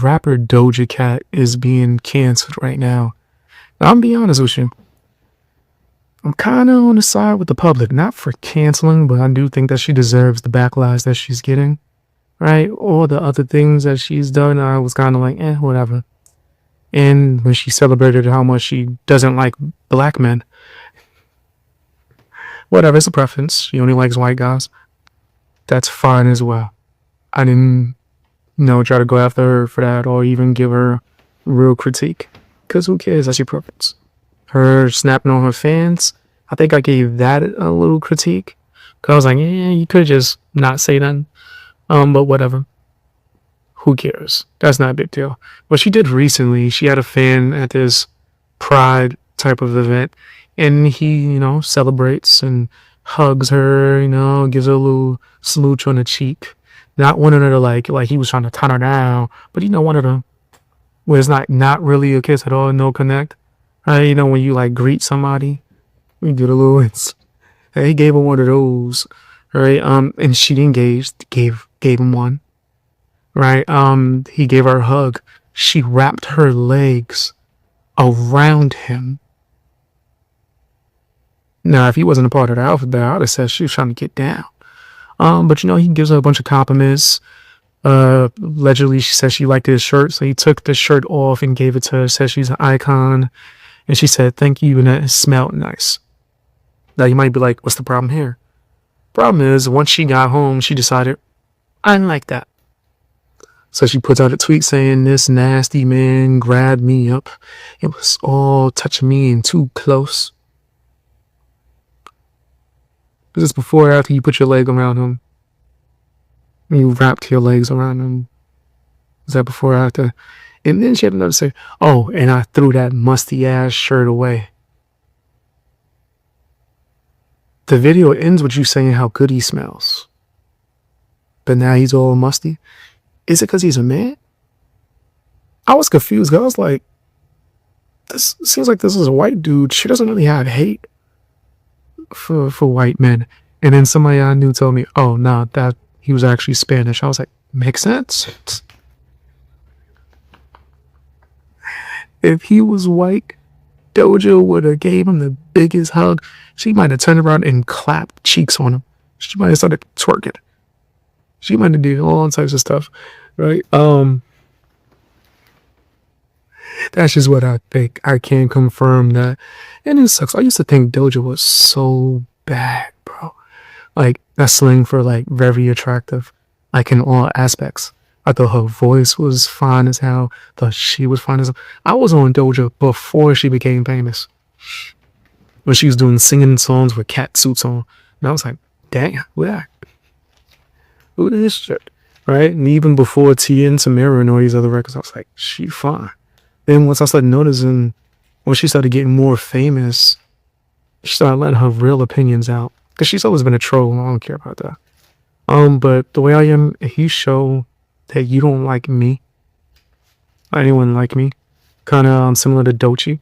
rapper Doja Cat is being canceled right now. Now, I'm being honest with you. I'm kind of on the side with the public, not for canceling, but I do think that she deserves the backlash that she's getting, right? All the other things that she's done, I was kind of like, whatever. And when she celebrated how much she doesn't like black men, whatever, it's a preference. She only likes white guys. That's fine as well. I didn't, try to go after her for that or even give her real critique. Because who cares? That's your preference. Her snapping on her fans, I think I gave that a little critique. Because I was like, you could just not say nothing. But whatever. Who cares? That's not a big deal. What she did recently, she had a fan at this Pride type of event. And he, celebrates and hugs her, gives her a little smooch on the cheek. Not wanting her to like he was trying to turn her down, but one of them where it's not really a kiss at all, no connect. Right? When you like greet somebody, you do the little he gave her one of those, right? And she engaged, gave him one. Right? He gave her a hug. She wrapped her legs around him. Now, if he wasn't a part of the outfit, I would have said she was trying to get down. But he gives her a bunch of compliments. Allegedly, she said she liked his shirt, so he took the shirt off and gave it to her. Said she's an icon, and she said thank you, and it smelled nice. Now you might be like, what's the problem here? Problem is, once she got home, she decided I didn't like that. So she puts out a tweet saying this nasty man grabbed me up. It was all touching me and too close. Is this before or after you put your leg around him? You wrapped your legs around him. Is that before or after? And then she had another say, oh, and I threw that musty ass shirt away. The video ends with you saying how good he smells. But now he's all musty. Is it because he's a man? I was confused. I was like, this seems like this is a white dude. She doesn't really have hate for white men. And then somebody I knew told me, oh, no, that he was actually Spanish. I was like, makes sense. If he was white, Doja would have gave him the biggest hug. She might have turned around and clapped cheeks on him. She might have started twerking. She might have did all types of stuff, right? That's just what I think. I can't confirm that. And it sucks. I used to think Doja was so bad, bro. Like, that's slang for, very attractive. In all aspects. I thought her voice was fine as hell. I thought she was fine as hell. I was on Doja before she became famous. When she was doing singing songs with cat suits on. And I was like, dang, who this shit? Right? And even before Tia and Tamira and all these other records, I was like, she fine. Then once I started noticing, when she started getting more famous, she started letting her real opinions out. Because she's always been a troll, and I don't care about that. But the way I am, if you show that you don't like me, or anyone like me, kind of similar to Doechii,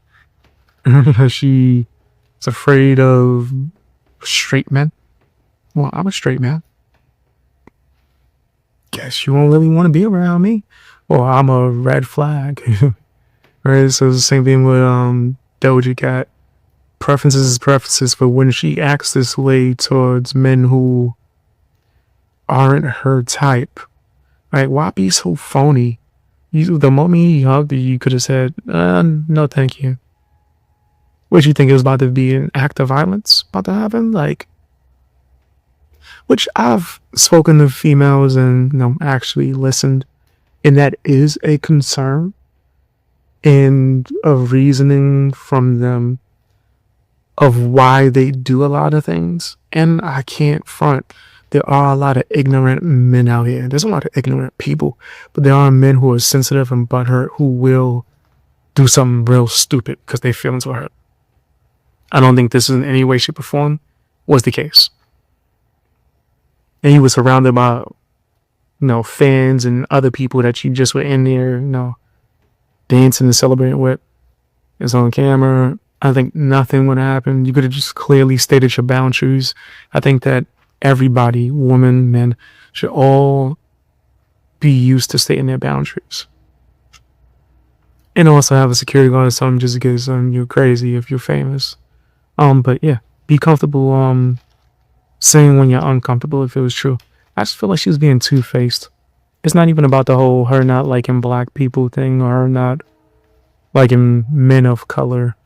she is afraid of straight men. Well, I'm a straight man. Guess you won't really want to be around me. Or I'm a red flag. Right? So it's the same thing with Doja Cat. Preferences is preferences, but when she acts this way towards men who aren't her type, right? Why be so phony? The moment he hugged you could have said, no thank you. What, you think it was about to be an act of violence about to happen? Which I've spoken to females and actually listened, and that is a concern and a reasoning from them of why they do a lot of things. And I can't front. There are a lot of ignorant men out here. There's a lot of ignorant people, but there are men who are sensitive and butthurt who will do something real stupid because their feelings were hurt. I don't think this in any way, shape, or form was the case. And he was surrounded by, fans and other people that you just were in there, dancing and celebrating with. It's on camera. I think nothing would happen. You could have just clearly stated your boundaries. I think that everybody, women, men, should all be used to stating their boundaries. And also have a security guard or something just in case you're crazy if you're famous. But yeah, be comfortable saying when you're uncomfortable if it was true. I just feel like she was being two-faced. It's not even about the whole her not liking black people thing or her not liking men of color.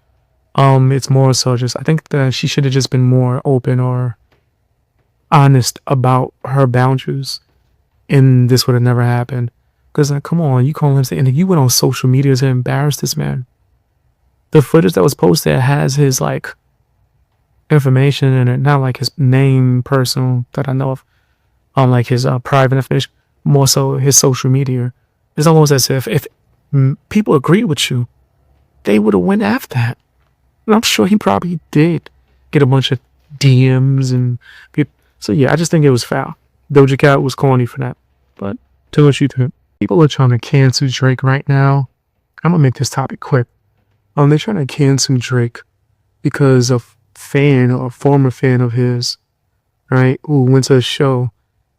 It's more so just I think that she should have just been more open or honest about her boundaries, and this would have never happened. Cause like, come on, you call him and you went on social media to embarrass this man. The footage that was posted has his like information in it, not like his name, personal that I know of. Like his private information, more so his social media. It's almost as if people agree with you, they would have went after that. And I'm sure he probably did get a bunch of DMs and people. So yeah, I just think it was foul. Doja Cat was corny for that. But to what you think. People are trying to cancel Drake right now. I'm gonna make this topic quick. They're trying to cancel Drake because a fan or a former fan of his, right, who went to a show,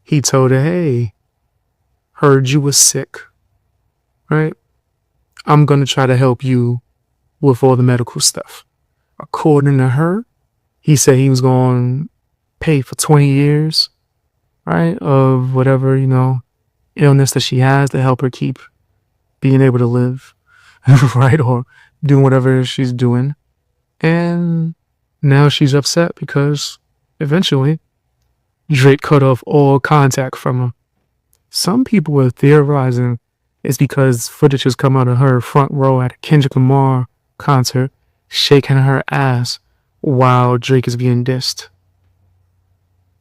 he told her, hey, heard you was sick, right? I'm gonna try to help you with all the medical stuff. According to her, he said he was going to pay for 20 years, right, of whatever, illness that she has to help her keep being able to live, right, or doing whatever she's doing. And now she's upset because eventually Drake cut off all contact from her. Some people were theorizing it's because footage has come out of her front row at a Kendrick Lamar concert, shaking her ass while Drake is being dissed.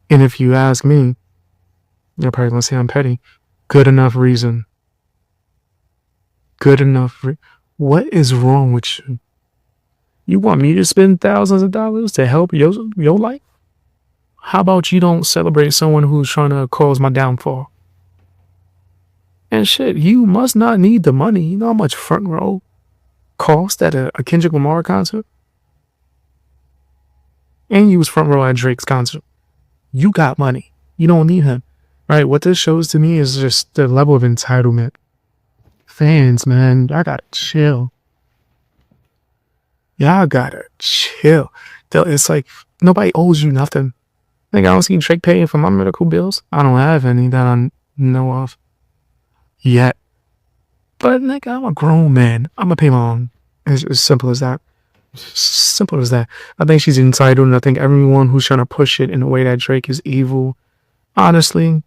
And if you ask me, you're probably gonna say I'm petty. Good enough reason. Good enough. What is wrong with you? You want me to spend thousands of dollars to help your life? How about you don't celebrate someone who's trying to cause my downfall? And shit, you must not need the money. You know how much front row cost at a Kendrick Lamar concert? And you was front row at Drake's concert. You got money. You don't need him. Right? What this shows to me is just the level of entitlement. Fans, man, y'all gotta chill. Y'all gotta chill. It's like nobody owes you nothing. Like, I don't see Drake paying for my medical bills. I don't have any that I know of yet. But nigga, I'm a grown man. I'm gonna pay my own. It's as simple as that. Simple as that. I think she's entitled, and I think everyone who's trying to push it in a way that Drake is evil, honestly,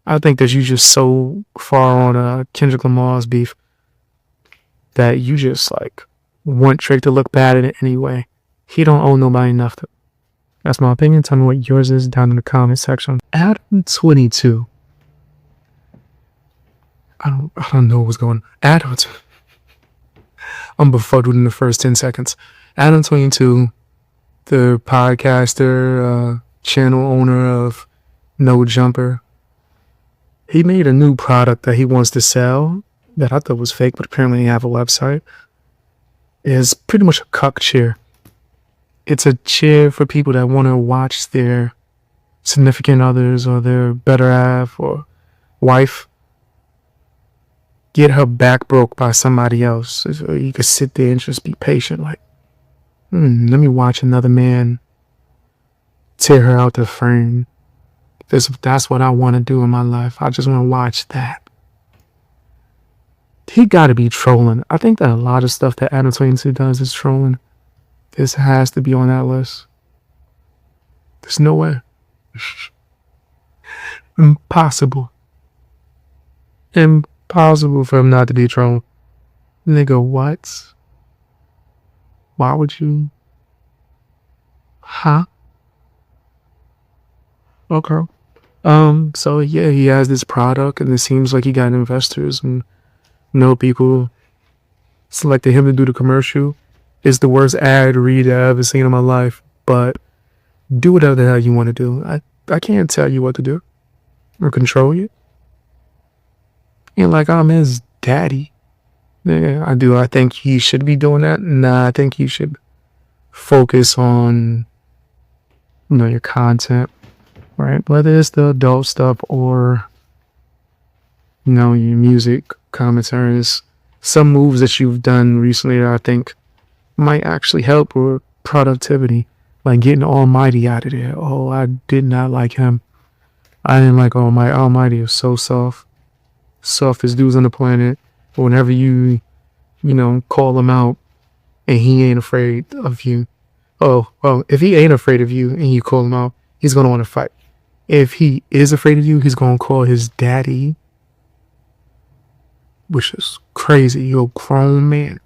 I think that you just so far on Kendrick Lamar's beef that you just like want Drake to look bad in it anyway. He don't owe nobody nothing. That's my opinion. Tell me what yours is down in the comment section. Adam22. I don't know what's going on. I'm befuddled in the first 10 seconds. Adam22, the podcaster, channel owner of No Jumper. He made a new product that he wants to sell that I thought was fake, but apparently he have a website. It's pretty much a cuck chair. It's a chair for people that want to watch their significant others or their better half or wife get her back broke by somebody else. So you could sit there and just be patient, like, let me watch another man tear her out the frame. That's what I want to do in my life. I just want to watch that. He got to be trolling. I think that a lot of stuff that Adam22 does is trolling. This has to be on that list. There's no way. Impossible. Impossible for him not to be trolling. Nigga, what? Why would you? Huh? Okay. So yeah, he has this product and it seems like he got investors and people selected him to do the commercial. It's the worst ad read I've ever seen in my life, but do whatever the hell you want to do. I can't tell you what to do or control you. And like, I'm his daddy. Yeah, I do. I think he should be doing that. Nah, I think he should focus on, your content, right? Whether it's the adult stuff or, your music commentaries. some moves that you've done recently that I think might actually help with productivity, like getting Almighty out of there. Oh, I did not like him. I didn't like Almighty. Almighty is so softest dudes on the planet. But whenever you call him out and he ain't afraid of you. Oh, well, if he ain't afraid of you and you call him out, he's gonna want to fight. If he is afraid of you, he's gonna call his daddy, which is crazy. You're a grown man.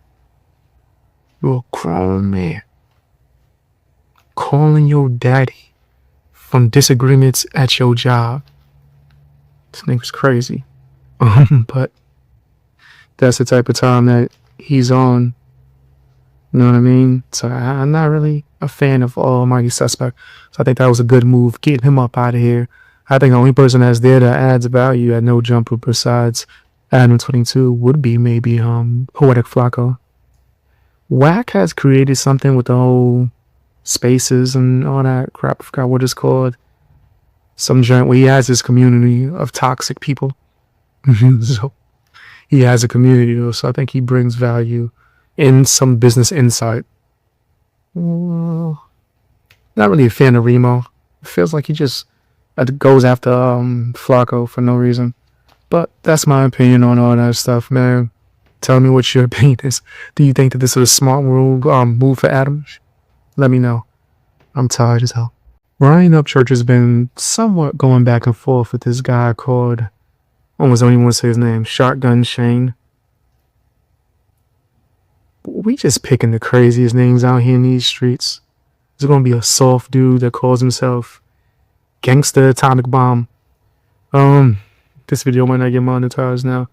You're a grown man. Calling your daddy from disagreements at your job. This nigga's crazy. But that's the type of time that he's on. You know what I mean? So I'm not really a fan of Almighty Suspect. So I think that was a good move, getting him up out of here. I think the only person that's there that adds value at No Jumper besides Adam22 would be maybe Poetic Flacco. Wack has created something with the whole spaces and all that crap. I forgot what it's called. Some joint where he has his community of toxic people. So he has a community though, so I think he brings value in some business insight. Not really a fan of Remo. It feels like he just goes after Flacco for no reason. But that's my opinion on all that stuff, man. Tell me what your opinion is. Do you think that this is a smart move for Adam? Let me know. I'm tired as hell. Ryan Upchurch has been somewhat going back and forth with this guy called, almost don't even want to say his name, Shotgun Shane. We just picking the craziest names out here in these streets. There's gonna be a soft dude that calls himself Gangsta Atomic Bomb. This video might not get monetized now.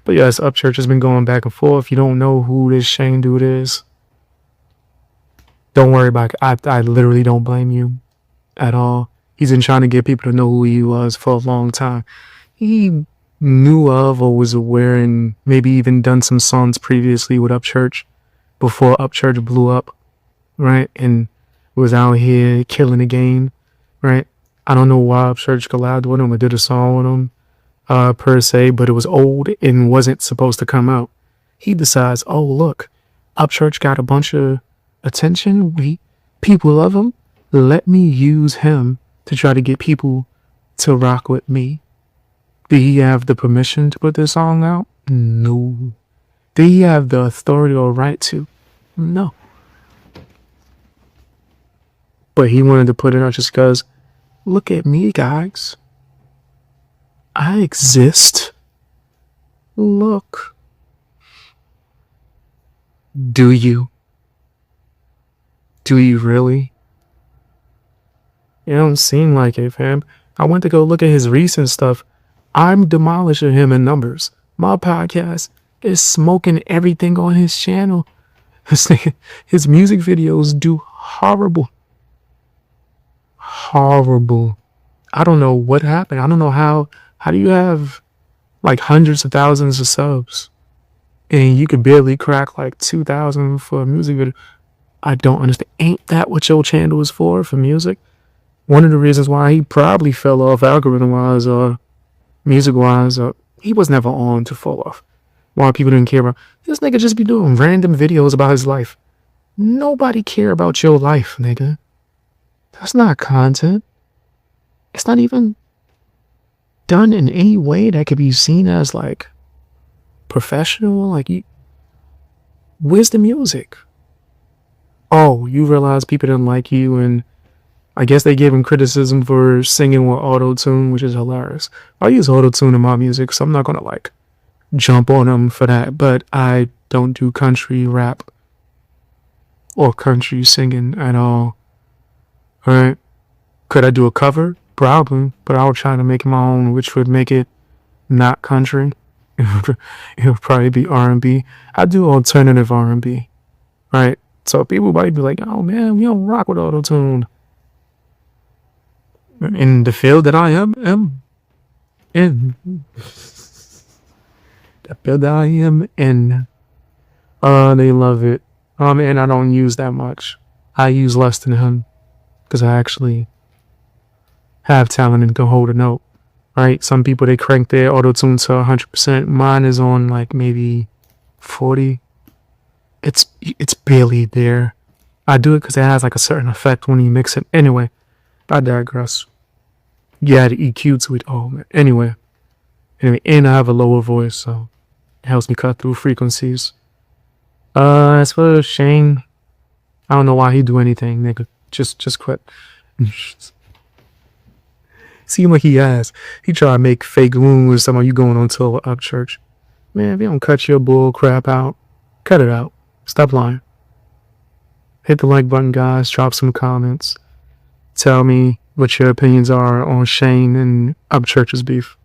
But yes, Upchurch has been going back and forth. You don't know who this Shane dude is. Don't worry about it. I literally don't blame you at all. He's been trying to get people to know who he was for a long time. He knew of or was aware and maybe even done some songs previously with Upchurch before Upchurch blew up, right? And was out here killing the game, right? I don't know why Upchurch collabed with him or did a song with him per se, but it was old and wasn't supposed to come out. He decides, oh, look, Upchurch got a bunch of attention. People love him. Let me use him to try to get people to rock with me. Did he have the permission to put this song out? No. Did he have the authority or right to? No. But he wanted to put it out just because, look at me, guys. I exist. Look. Do you? Do you really? It don't seem like it, fam. I went to go look at his recent stuff. I'm demolishing him in numbers. My podcast is smoking everything on his channel. His music videos do horrible. Horrible. I don't know what happened. I don't know how do you have like hundreds of thousands of subs and you could barely crack like 2,000 for a music video? I don't understand. Ain't that what your channel is for music? One of the reasons why he probably fell off algorithm-wise or music-wise, he was never on to fall off. Why people didn't care about this nigga just be doing random videos about his life. Nobody care about your life, nigga. That's not content. It's not even done in any way that could be seen as like professional. Like, where's the music? Oh, you realize people didn't like you, and I guess they gave him criticism for singing with auto-tune, which is hilarious. I use auto-tune in my music, so I'm not gonna like jump on him for that, but I don't do country rap or country singing at all. Alright? Could I do a cover? Probably, but I'll try to make my own, which would make it not country. It'll probably be R&B. I do alternative R&B, right? So people might be like, oh man, we don't rock with auto-tune. In the field that I am in. The field that I am in. They love it. And I don't use that much. I use less than him. Because I actually have talent and can hold a note. Right? Some people, they crank their auto-tune to 100%. Mine is on like maybe 40. It's barely there. I do it because it has like a certain effect when you mix it. Anyway, I digress. You add EQ to it. Oh man. Anyway, and I have a lower voice, so it helps me cut through frequencies. As for Shane, I don't know why he do anything, nigga. Just quit. See what he has. He try to make fake wounds. Somehow you going on tour with Upchurch. Man, if you don't cut your bull crap out, cut it out. Stop lying. Hit the like button, guys. Drop some comments. Tell me what your opinions are on Shane and Upchurch's beef.